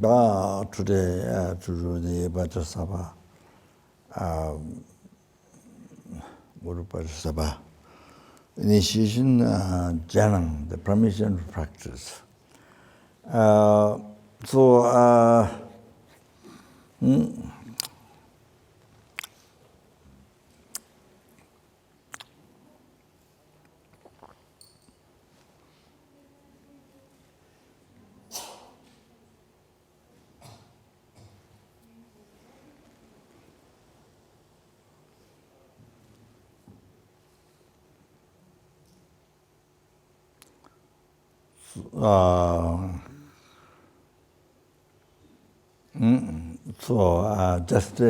today to do the Vajrasattva, Guru Vajrasattva initiation, Janam, the permission to practice. Just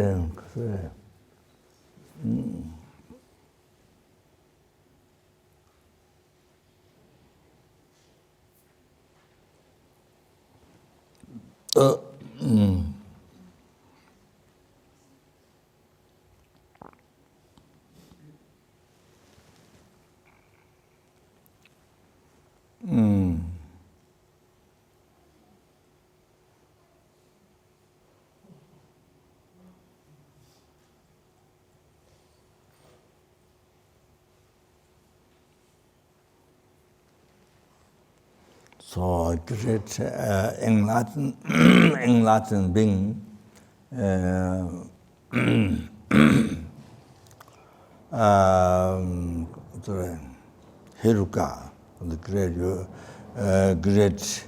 So great in Latin being Hiruka, the great great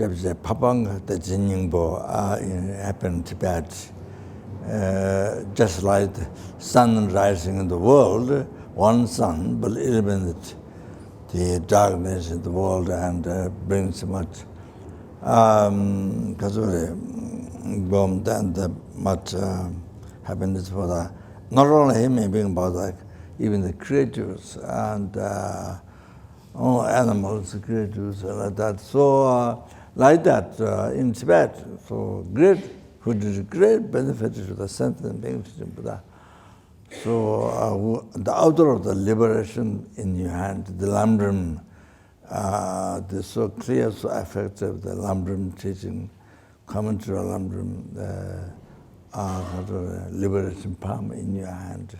yoga, Papang, the Jinyingbo happened in Tibet. Just like the sun rising in the world, one sun will eliminate the darkness in the world and brings much much happiness for the, not only human being, but like even the creatures and animals, creatures like that. So like that in Tibet, so great, which is a great benefit to the sentient beings in Buddha. So the author of the liberation in your hand, the Lamrim, the so clear, so effective, the Lamrim teaching, commentary on Lamrim, the liberation palm in your hand.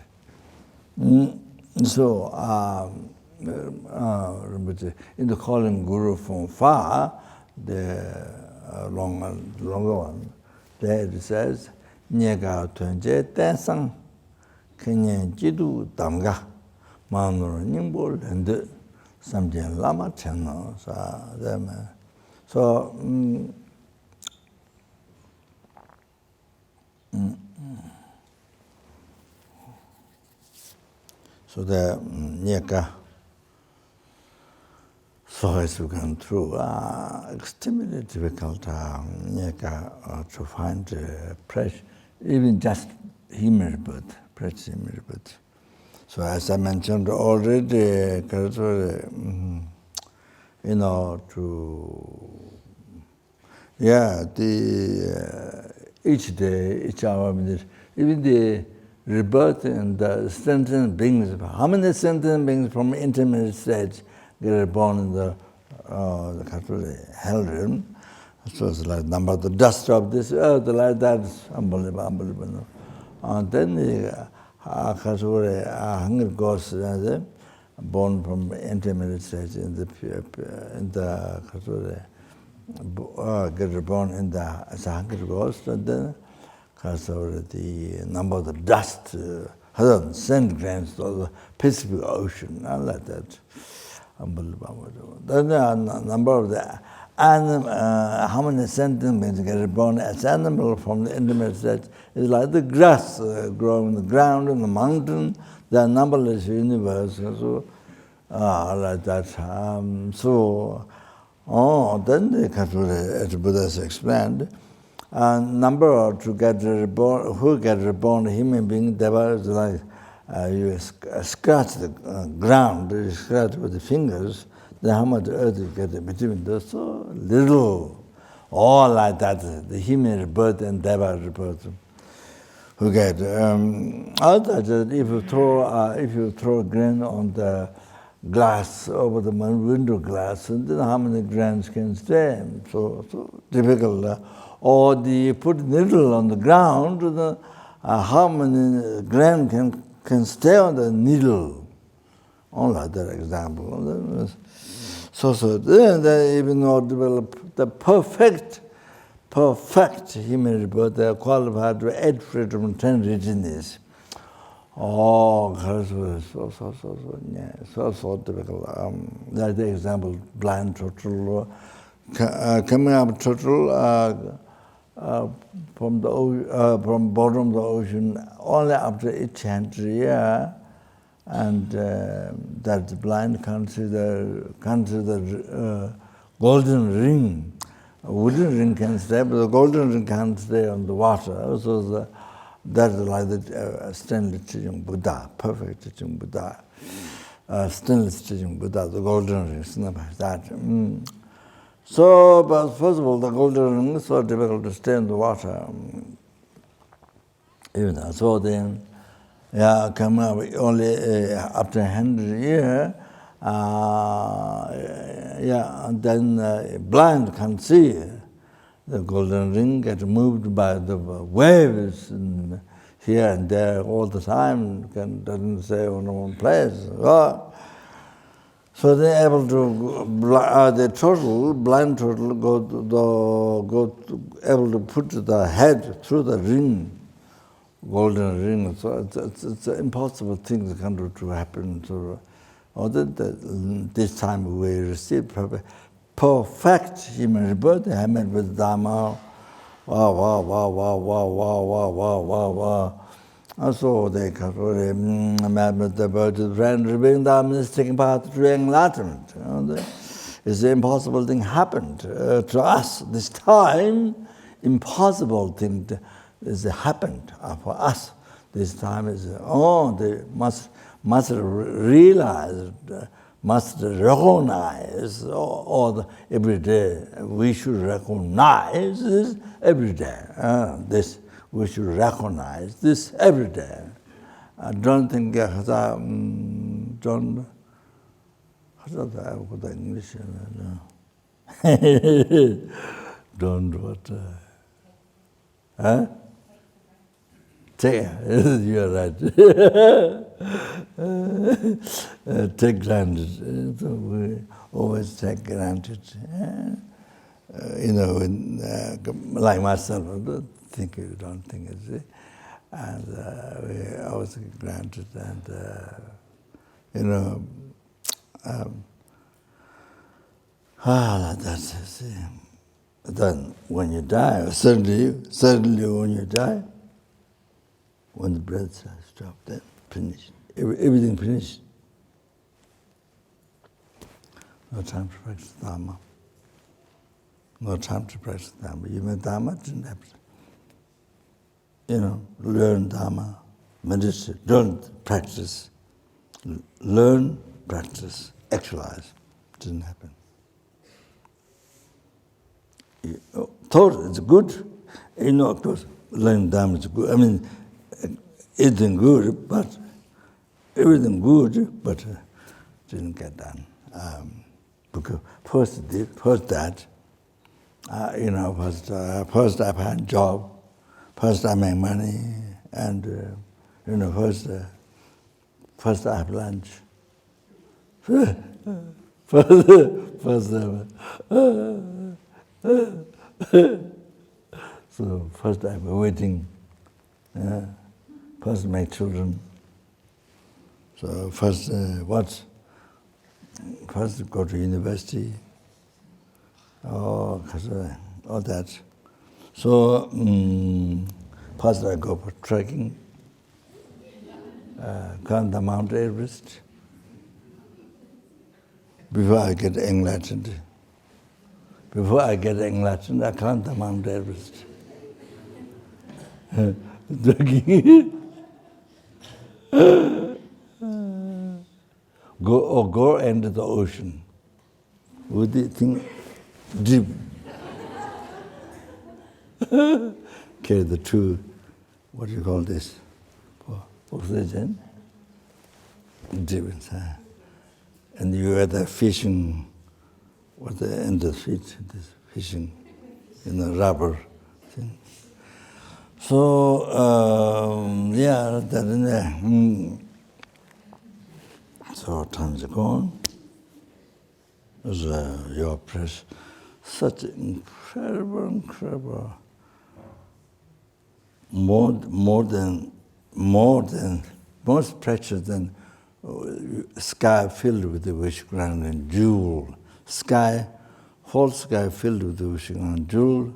So in the calling Guru from far, the longer one, there it says, Nyega Tunje Tensang, Kenyan Jidu Damga, Manur Nimbo and Samjian Lama Channel. So, so the Nyeka. So as we gone through, extremely difficult to find pressure, even just human birth, precious human birth. So as I mentioned already, each day, each hour, even the rebirth and the sentient beings, how many sentient beings from intermediate stage get born in the hell realm. So it's like number the dust of this earth, like that, it's unbelievable. And then the hunger goes born from intermediate stage in the get born in the as a hunger goes, and then the number of the dust, 100 grams of the Pacific Ocean, and like that. Unbelievable. Then there are a number of the animal, how many sentient beings get born as animal from the intermediate stage is like the grass growing on the ground in the mountain. There are numberless universe, so like that. Then as Buddha has explained, number to get reborn, who get reborn human being, there was like you scratch the ground, you scratch with the fingers, then how much earth you get between those, so little. all like that, the human rebirth and Deva rebirth. Who get other if you throw grain on the glass over the window glass, and then how many grains can stay? So difficult. Or you put needle on the ground, how many grain can stay on the needle? All other example. So then they even more develop the perfect human rebirth. They are qualified to 8 freedom and 10 reasons. Oh, so difficult. That's the example, blind turtle. Coming up turtle from bottom of the ocean only after each year, and that blind can't see the golden ring. A wooden ring can stay, but the golden ring can't stay on the water. So that's like the stainless teaching Buddha, perfect teaching Buddha. Stainless teaching Buddha, the golden ring, it's not like that. So, but first of all, the golden ring is so difficult to stay in the water. Even so then, come up only after 100 years, and then blind can see the golden ring get moved by the waves and here and there all the time, doesn't stay on one place. So they're able to, the blind turtle, able to put the head through the ring, golden ring. So it's an impossible thing that can do to happen. So, this time we receive perfect human rebirth. I met with Dharma. Wow. And so they met with the bird of friend, revealing Dharma is taking part to enlightenment. It's an impossible thing happened to us. This time, impossible thing is happened for us. This time is, they must realize, must recognize every day. We should recognize this every day. We should recognize this every day. I don't think how's that English? Don't what? Huh? You're right. Take granted. So we always take granted. Like myself, I don't think it's it. And we always take granted. And that's it. Then when you die, certainly when you die, when the breath stops, then finished. Everything finished. No time to practice Dharma. No time to practice Dharma. You mean Dharma didn't happen. Learn Dharma, meditate, don't practice. Learn, practice, actualize. Didn't happen. Thought it's good. Of course, learning Dharma is good. I mean, everything good, but didn't get done. Because first that, first I find job, first I make money, and first I have lunch. So first I'm waiting. First make children. So first First go to university. All that. So first I go for trekking. Climb the Mount Everest. Before I get enlightened, I climb the Mount Everest. Go into the ocean. Would you think deep? carry the two, what do you call this? Oxygen. Difference, huh? And you had the fishing, what the end of it, this fishing in the rubber thing. So, yeah, that in there. So times are gone. There's your press, such incredible, most precious than sky filled with the wish ground and jewel. Whole sky filled with the wish ground jewel.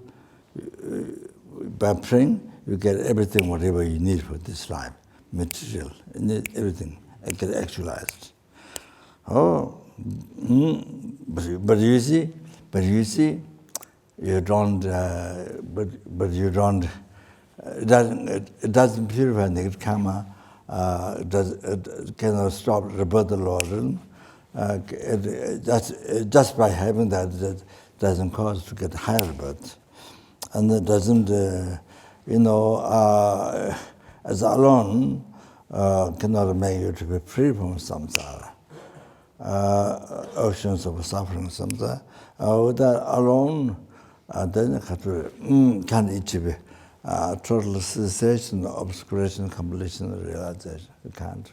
By praying, you get everything, whatever you need for this life, material, everything, get actualized. Oh, but you see, you don't. But you don't. It doesn't purify negative karma. It cannot stop rebirth the Lord. Just by having that doesn't cause to get higher birth, and it doesn't. As alone cannot make you to be free from samsara. Oceans of suffering samsara. Without alone, then can it be total cessation, obscuration, completion, realization? You can't.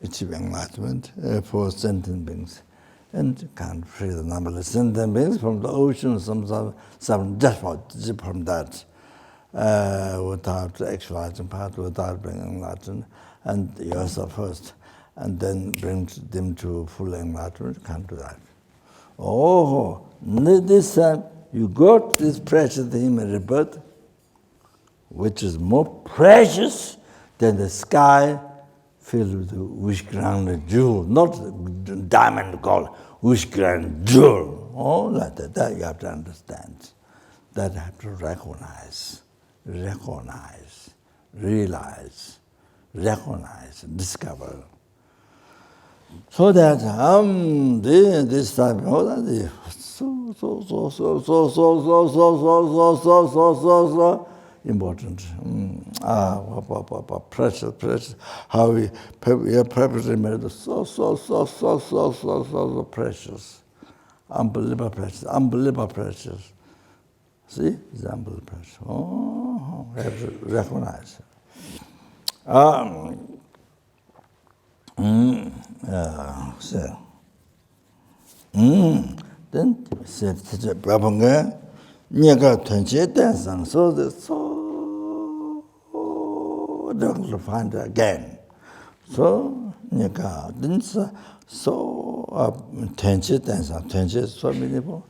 Achieve enlightenment for sentient beings, and can't free the numberless sentient beings from the ocean of samsara, just from that. Without actualizing part, without being enlightened, and yourself first, and then bring them to full enlightenment, can't do that. Oh, this time you got this precious thing in rebirth, which is more precious than the sky filled with wish ground jewel, not diamond gold, wish ground jewel. Oh, like that you have to understand. That you have to recognize, realize, discover. So that this time, so important. Precious. How we purposely made it so precious. Unbelievable precious. See, it's unbelievable precious. Oh, we have to recognize. Then said Prabhupada, Nyaka Tunche Dansang, so difficult to find again. So Nyaka didn't so Tunche Dansang, Tunche so many people,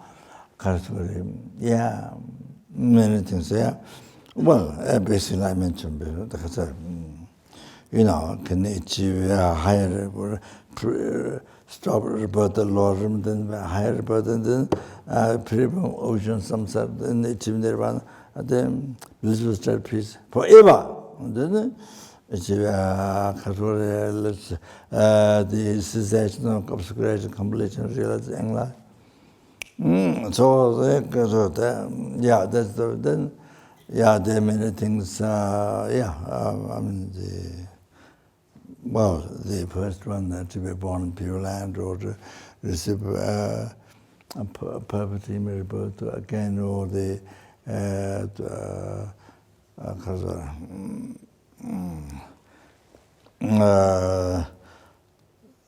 yeah, many things there. Well, basically I mentioned before, because can achieve a higher stop about the Lord, then higher birth, and then free from ocean, samsara, then achieve nirvana, then blissful state peace forever. And then achieve the cessation of obscuration, completion, realizing life. So yeah, that's the then. Yeah, there are many things. The first one to be born in Pure Land, or to receive perpetuity rebirth again, or the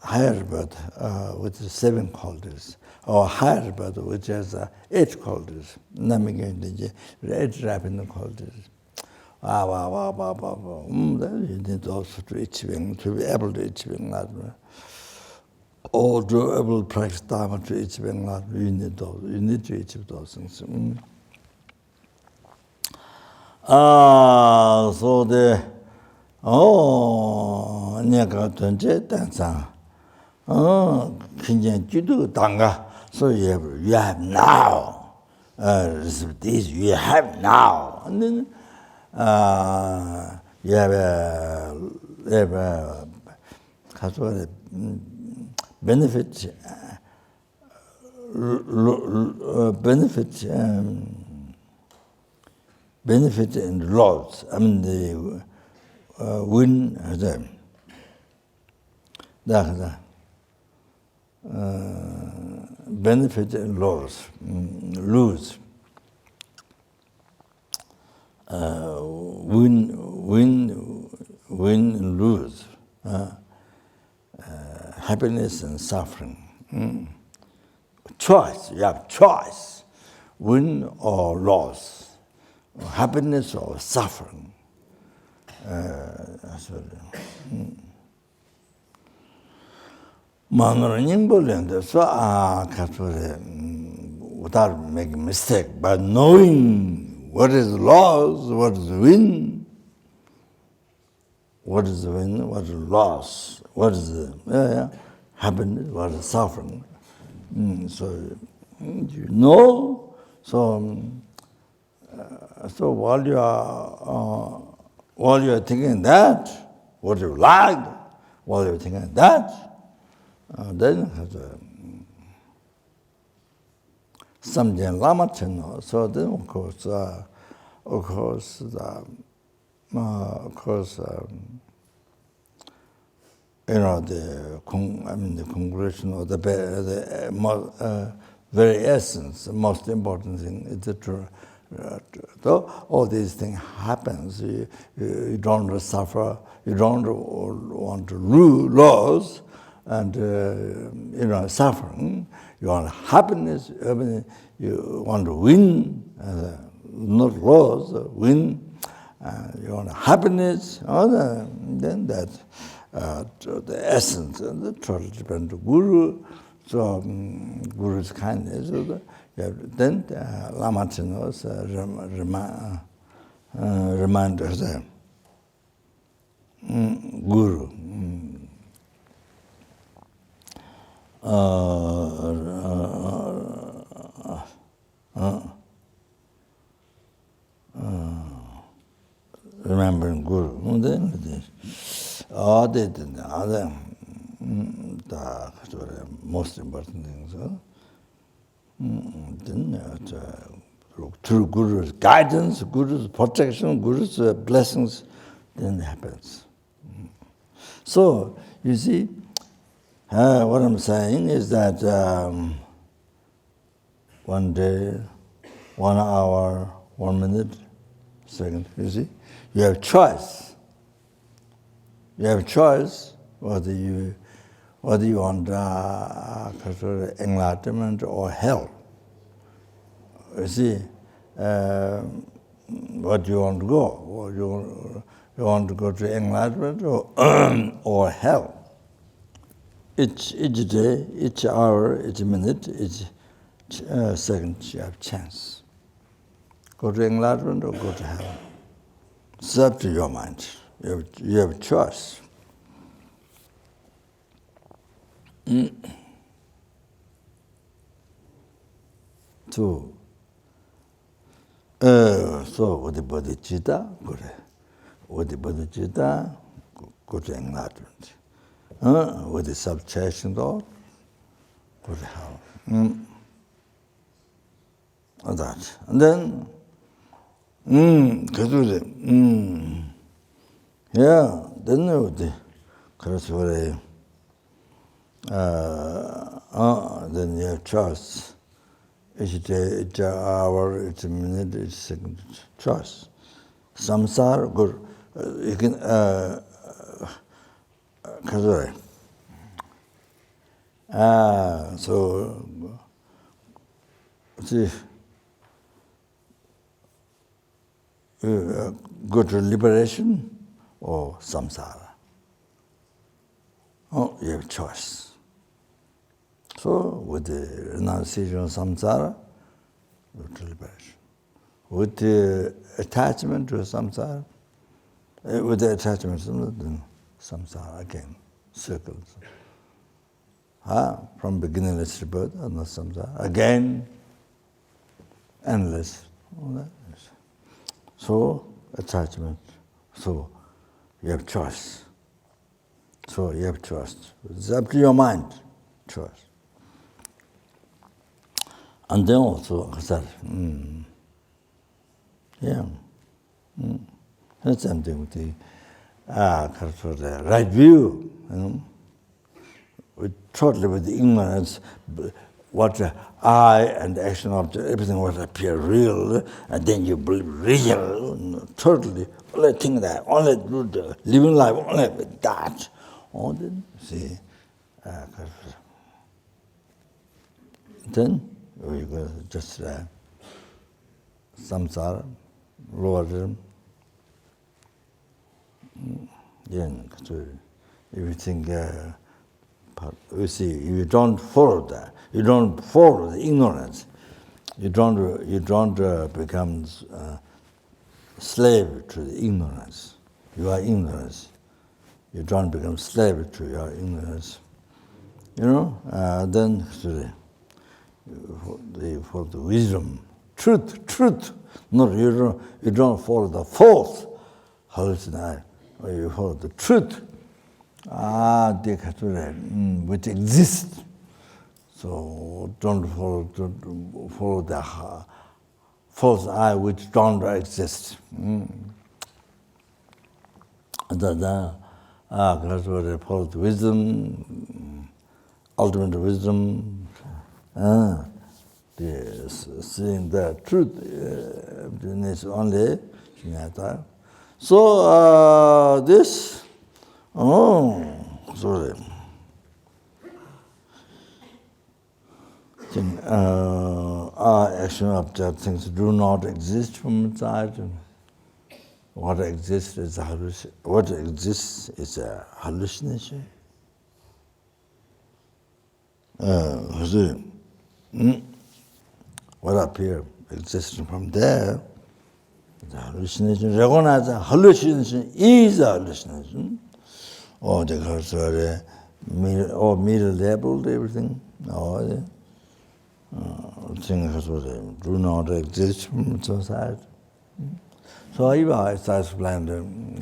higher birth, which is 7 qualities, or higher birth, which has 8 qualities. 8 rapid qualities. You need also to achieve, to be able to achieve enlightenment, or to be able to practice Dharma to achieve enlightenment. You need those. You need to achieve those things. So the Nyaka Tunche Dansang, Kinjan Judu Tanga. So you have now. This you have now, and then. You have benefit, benefit and loss. I mean the win them. Benefit and loss, lose. Win and lose. Happiness and suffering. Choice, you have choice. Win or loss. Happiness or suffering. Without making mistake, but knowing what is loss, what is win, what is win, what is loss, what is happiness, what is suffering. So you know. So while you are thinking that, what you like, while you're thinking that, then you have to something lama chino. So then of course, you know, the conclusion or the very essence, the most important thing is the truth. Though all these things happens, you don't suffer, you don't want to lose, and suffering. You want happiness, you want to win, not lose, win. You want happiness, then that the essence and the total depend on Guru. So Guru's kindness. Then Lama Chinos remind us Guru. Remembering Guru. Then the most important things. Then through Guru's guidance, Guru's protection, Guru's blessings, then it happens. So you see, what I'm saying is that one day, 1 hour, 1 minute, second, you see, you have choice. You have choice whether you want enlightenment or hell. You see, what you want to go? You want to go to enlightenment or hell? Each day, each hour, each minute, each second, you have chance. Go to enlightenment or go to hell. It's up to your mind. You have a choice. So with the bodhicitta, with the bodhicitta, go to enlightenment. With the self-cherishing thought, go to hell. That. And then, then then you have choice. Each day, each hour, each minute, each second, choice. Samsara, good. You can, so, see, go to liberation or samsara. You have choice. So, with the renunciation of samsara, go to liberation. With the attachment to samsara, with the attachment to samsara again, circles. From beginningless rebirth, not samsara. Again, endless. So, attachment. So, you have choice. So, you have choice. It's up to your mind, choice. And then also, That's something with the right view, totally with the ignorance, what I and the action object, everything what appear real, and then you believe real, totally, only think that, only do the living life, only with that. All then, see, then we go just samsara, lower them. Then, everything. You see, you don't follow that. You don't follow the ignorance. You don't become slave to the ignorance. You are ignorance. You don't become slave to your ignorance. Then for the wisdom, truth. No, you don't follow the false hallucination. You follow the truth. Which exists. So don't follow the false I which don't exist. Follow the wisdom, ultimate wisdom, seeing the truth is only. So this. Sorry. Our action object things do not exist from inside. What exists is a hallucination. What appears existing from there is a hallucination. Recognize a hallucination is a hallucination. The cursor, middle labeled everything. Things do not exist from society. So even I start explaining,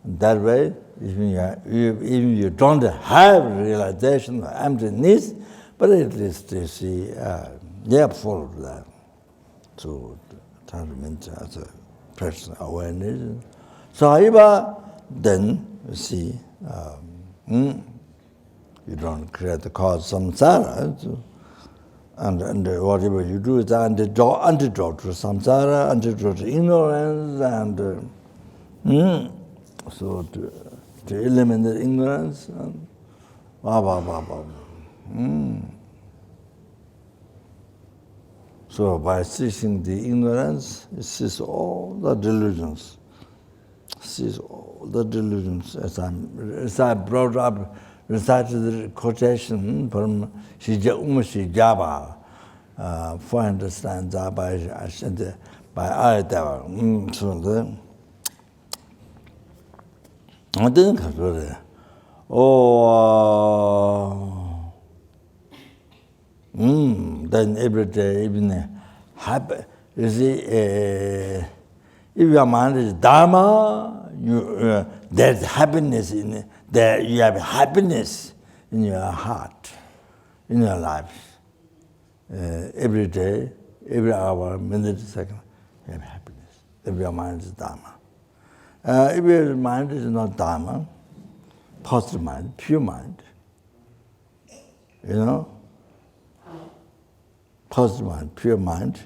that way, even you don't have realization of emptiness, but at least you see, they have followed that. So transmit as a personal awareness. So then you see, you don't create the cause samsara, and whatever you do is antidote to samsara, antidote to ignorance, and so to eliminate ignorance. So by ceasing the ignorance, it ceases all the delusions. Cease all the delusions. As I brought up, recited the quotation from Shijaba, 400 stanza by Ayatava. I didn't come to it. Then every day, even happy. You see, if your mind is Dharma, there's happiness in it. There you have happiness in your heart, in your life. Every day, every hour, minute, second, you have happiness. If your mind is Dharma. If your mind is not Dharma, positive mind, pure mind, positive mind, pure mind,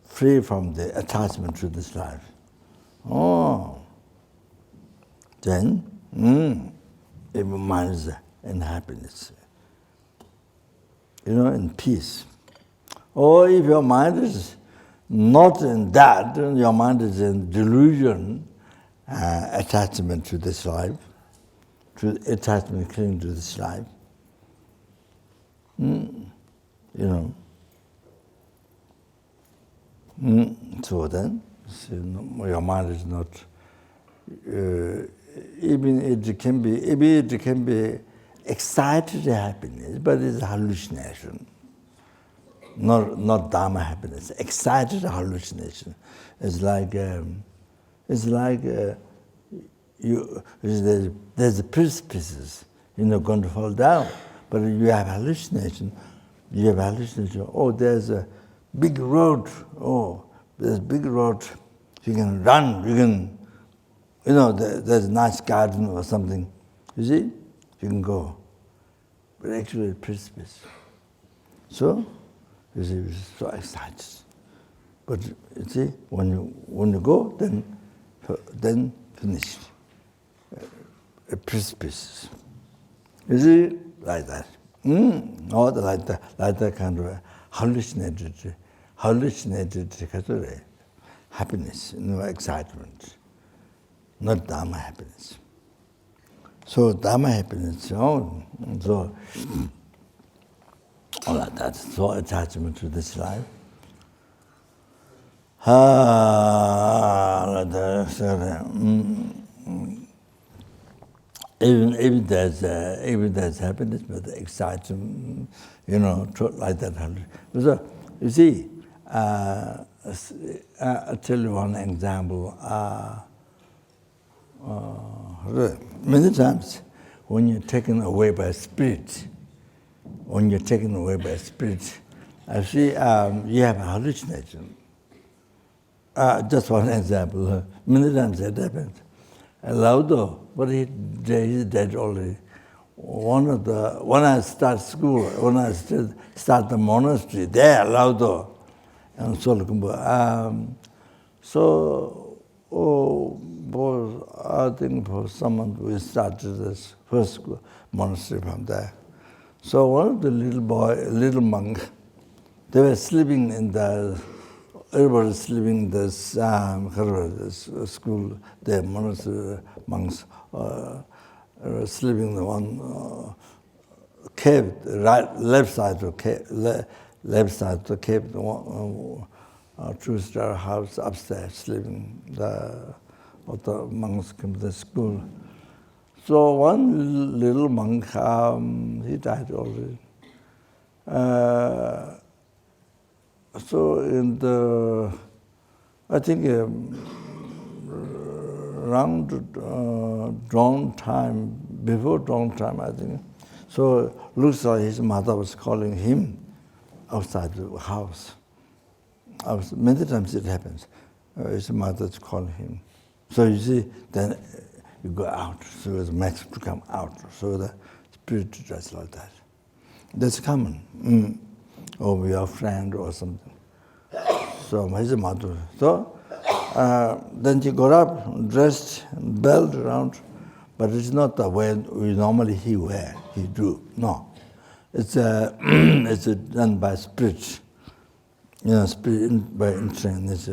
free from the attachment to this life. Then, if your mind is in happiness, in peace. Or if your mind is not in that, your mind is in delusion, attachment to this life, to attachment clinging to this life. So then, your mind is not. Even it can be excited happiness, but it's a hallucination. Not Dharma happiness. Excited hallucination. It's like there's precipices, going to fall down, but you have hallucination. Oh, there's a big road, oh, there's big road, you can run, you can, there's a nice garden or something, you see, you can go. But actually it's precipice. So, you see, we're so excited. But you see, when you go, then finished. A precipice. You see, like that. Or like that kind of hallucinated happiness, excitement, not Dharma happiness. So Dharma happiness, so all like that, so attachment to this life. Even there's happiness, but excitement, like that. So you see, I'll tell you one example. Many times, when you're taken away by spirit, I see you have a hallucination. Just one example. Many times that happens. Laudo, but he's dead already. When I start school, when I start the monastery, there, Laudo, and Solakumbu. I think for someone we started this first school, monastery from there. So one of the little monk, they were sleeping in everybody was sleeping in this school, the monastery monks sleeping in the one cave, left side of the cave, two-star house upstairs, sleeping. The monks came to the school. So one little monk, he died already. So in I think around dawn time, before dawn time, I think. So looks like his mother was calling him outside the house. Many times it happens. His mother's calling him. So you see, then you go out. So it's meant to come out. So the spirit does like that. That's common. Or your friend or something. So his mother. So then she got up, dressed, belt around, but it's not the way we normally he do. No, it's it's done by spirit. Spirit by entering his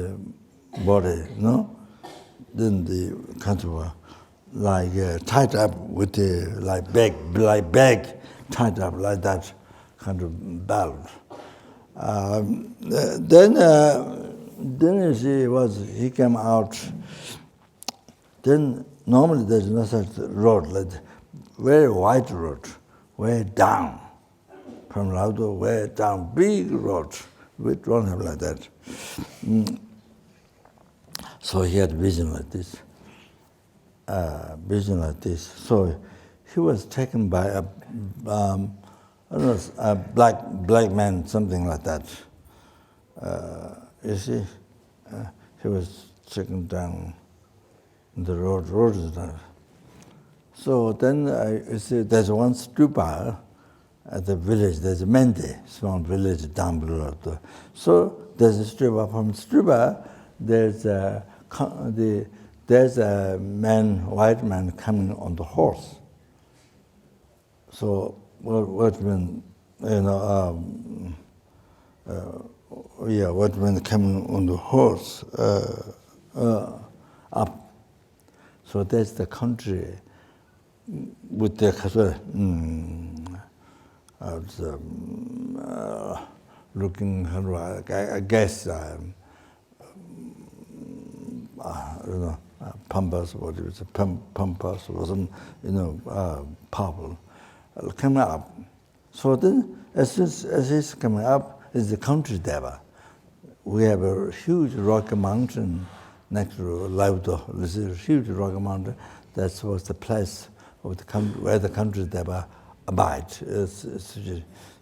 body. No, then the kind of like tied up with the like bag tied up like that kind of belt. Then he came out. Then normally there's no such road, like very wide road, way down. From Laudo, way down, big road. We don't have like that. So he had vision like this. So he was taken by a black man, something like that. You see, he was taken down the road. Road is not. So then you see, there's one stupa at the village. There's a Mende, small village down below. So there's a stupa. From stupa, there's a white man coming on the horse. So white man, white man coming on the horse up. So that's the country with the looking, I guess, pampas, what is it, pampas or some, purple, coming up. So then, as he's coming up, is the country deva. We have a huge rocky mountain next to Laudo. This is a huge rocky mountain. That was the place of where the country deva abide.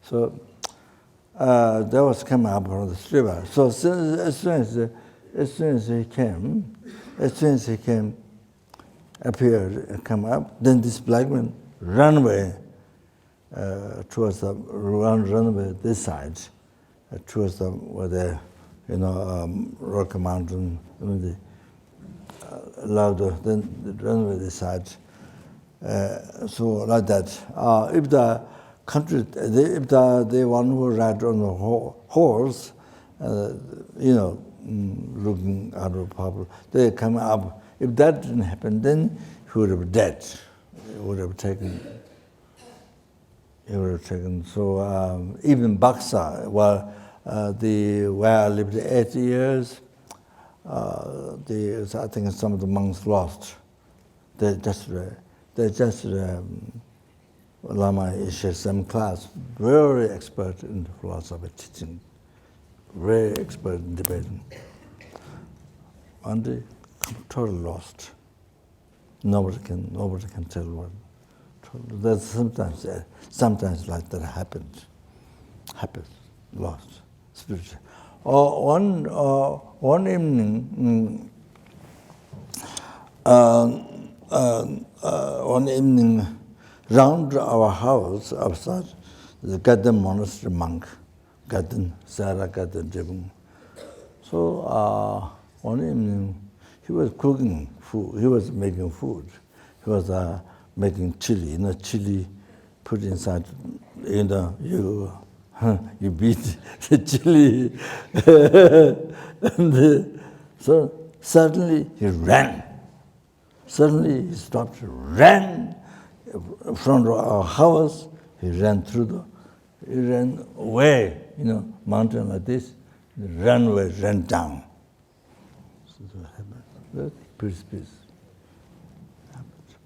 So that was coming up from the river. So as soon as he came, appeared, come up, then this black man ran away towards the run away this side, towards the where the Rocky Mountain, the louder, then run away this side. So like that. If the country, if the one who ride on the horse, looking out of public, they come up. If that didn't happen, then he would have been dead. He would have taken. So even Baksa, where I lived 8 years, I think some of the monks lost. They just Lama is some class, very expert in philosophy teaching, very expert in debating. And they totally lost. Nobody can tell what. That's sometimes like that happens, lost spiritual. One evening. One evening, round our house outside, the Gaden monastery monk, Sarah Gaden Jebung. So one evening, he was cooking food. He was making food. He was making chili. Chili put inside. You beat the chili, and so suddenly he ran. Suddenly he stopped, ran in front of our house. He ran away, mountain like this. He ran away, ran down. So what happened? Peace.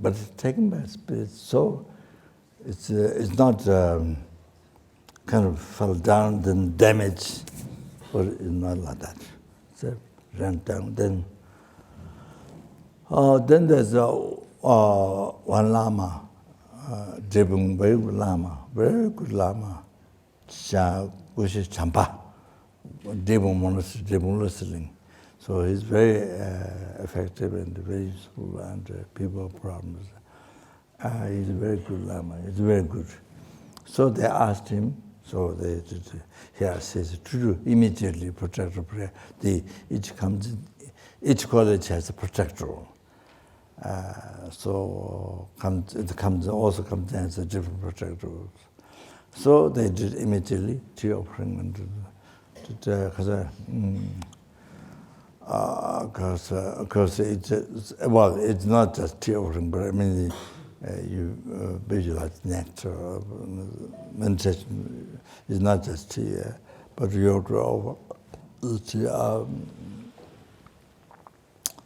But it's taken by spirit, so it's not kind of fell down, then damaged, or it's not like that. So ran down, then there's one Lama, Jebung, very good Lama, Champa, Jebung monastery, Jebung wrestling. So he's very effective and very useful, and people have problems. He's a very good Lama, he's very good. So they asked him, he says, to do immediately protector prayer. Each college has a protector. So it also comes down as a different protector. So they did immediately tea offering because it's not just tea offering, but I mean you visualize nectar. Meditation is not just tea, but you have to offer the tea,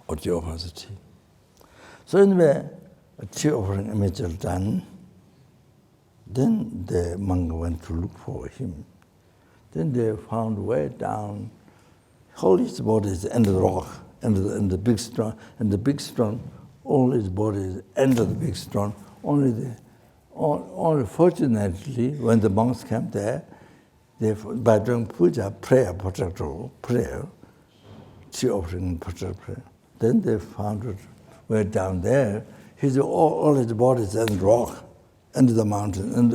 what you offer the tea. So anyway, a tea offering immediately done. Then the monk went to look for him. Then they found way down, whole his body is under the rock, and the big stone, all his body is under the big stone. Only fortunately, when the monks came there, they, by doing puja, prayer, tea offering, prayer, then they found it way down there. All his body is in the rock, under the mountain, in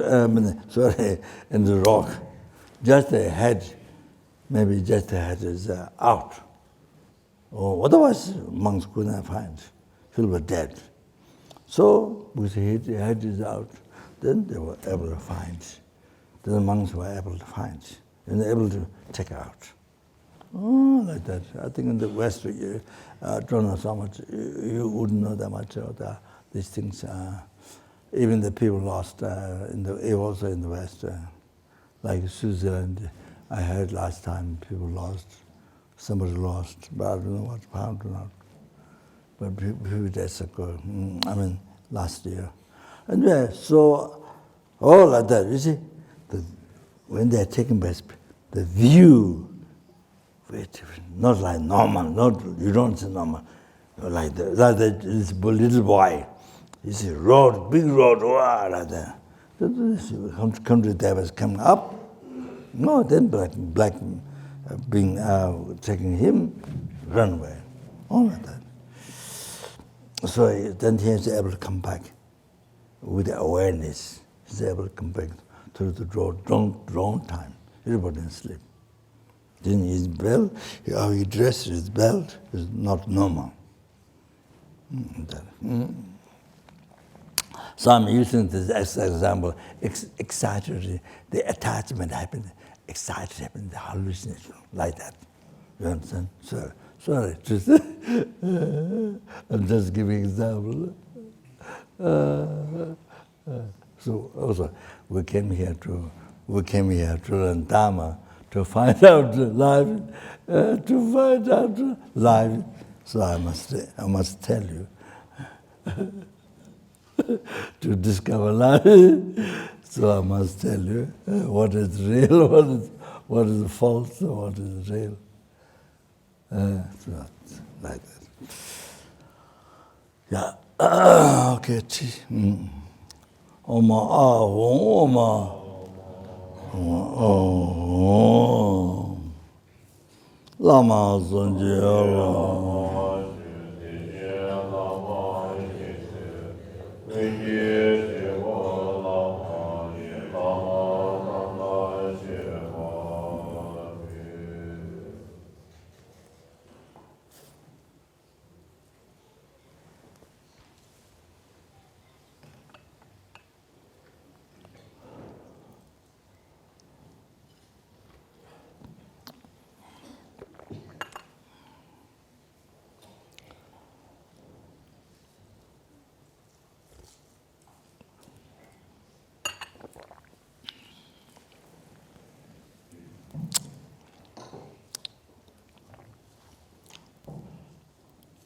the rock. Just the head, maybe just the head is out. Or otherwise, monks could not find. He was dead. So, because the head is out, then they were able to find. Then the monks were able to find and able to take out. Oh, like that. I think in the West, you don't know so much. You wouldn't know that much about these things. Even the people lost also in the West. Like Switzerland, I heard last time people lost. Somebody lost, but I don't know what found or not. But a few days ago, last year. Anyway, so all like that. You see, when they're taken by the view, very different. Not like normal. You don't see normal. Like this little boy. You see road, big road, like that. This country devils coming up. No, then black being taking him, run away. All like that. So then he is able to come back with awareness. He's able to come back to the wrong time. Everybody is asleep. Then his belt, how he dressed his belt is not normal. So I'm using this as an example. Excited, the attachment happened, excited happened, the hallucination, like that. You understand? Sorry, just I'm just giving example. So also, we came here to learn Dharma, to find out life, So I must tell you, to discover life. So I must tell you what is real, what is false, what is real. So like that. Yeah. Okay. Oma Oma. Lama Sanjaya.